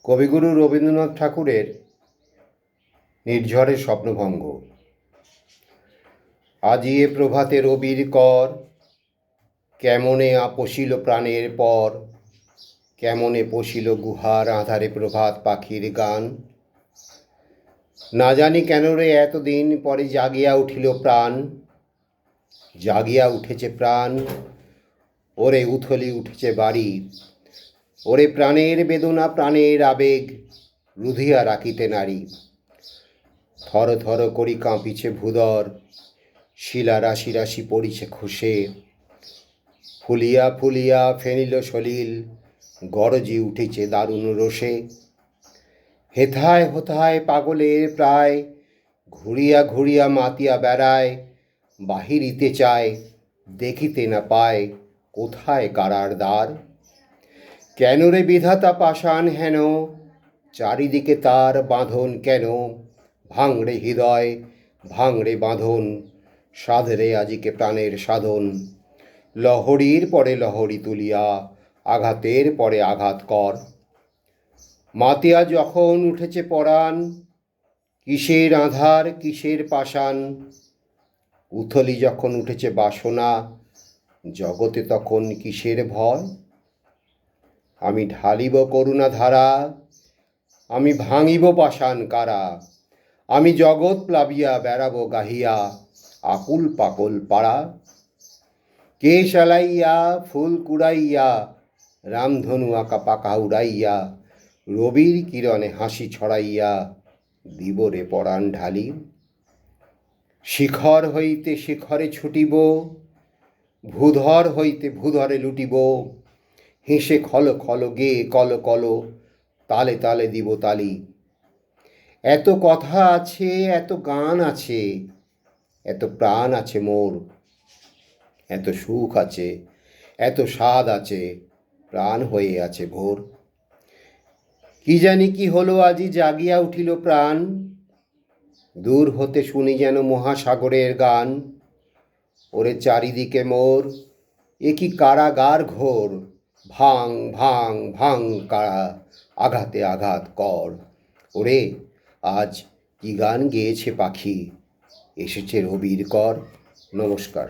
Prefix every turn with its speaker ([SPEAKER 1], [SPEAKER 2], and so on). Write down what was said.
[SPEAKER 1] কবিগুরু রবীন্দ্রনাথ ঠাকুরের নির্ঝরের স্বপ্নভঙ্গ। আজি এ প্রভাতে রবির কর, কেমনে পশিল প্রাণের পর, কেমনে পশিল গুহার আঁধারে প্রভাত পাখির গান। না জানি কেন রে এতদিন পরে জাগিয়া উঠিল প্রাণ, জাগিয়া উঠেছে প্রাণ। ওরে উথলি উঠেছে বাড়ি, ওরে প্রাণের বেদনা প্রাণের আবেগ রুধিয়া রাখিতে নারী। থর থর করি কাঁপিছে ভূদর, শিলা রাশি রাশি পড়িছে খসে। ফুলিয়া ফুলিয়া ফেনিল সলিল, গরজি উঠেছে দারুণ রোষে। হেথায় হোথায় পাগলের প্রায়, ঘুরিয়া ঘুরিয়া মাতিয়া বেড়ায়। বাহিরিতে চায়, দেখিতে না পায়, কোথায় কারার দ্বার। কেন রে বিধাতা পাষাণ হেন, চারিদিকে তার বাঁধন কেন। ভাঙড়ে হৃদয়, ভাঙড়ে বাঁধন, সাধরে আজিকে প্রাণের সাধন। লহরীর পরে লহরী তুলিয়া, আঘাতের পরে আঘাত কর। মাতিয়া যখন উঠেছে পরাণ, কিসের আঁধার কিসের পাষাণ। উথলি যখন উঠেছে বাসনা, জগতে তখন কিসের ভয়। আমি ঢালিব করুণা ধারা, আমি ভাঙিব পাষাণ কারা। আমি জগৎ প্লাবিয়া বেড়াবো গাহিয়া, আকুল পাকল পাড়া। কেশ আলাইয়া ফুল কুড়াইয়া, রামধনু আঁকা পাকা উড়াইয়া, রবির কিরণে হাসি ছড়াইয়া, দিবরে পরাণ ঢালি। শিখর হইতে শিখরে ছুটিব, ভূধর হইতে ভূধরে লুটিব। হেসে খল খল গে কল কল, তালে তালে দিব তালি। এত কথা আছে, এত গান আছে, এত প্রাণ আছে মোর। এত সুখ আছে, এত স্বাদ আছে, প্রাণ হয়ে আছে ভোর। কি জানি কি হলো আজি জাগিয়া উঠিল প্রাণ, দূর হতে শুনি যেন মহাসাগরের গান। ওরে চারিদিকে মোর, এ কি কারাগার ঘোর। ভাং ভাং ভাং কারা, আঘাতে আঘাত কর। ওরে আজ কি গান গেয়েছে পাখি, এসেছে রবির কর। নমস্কার।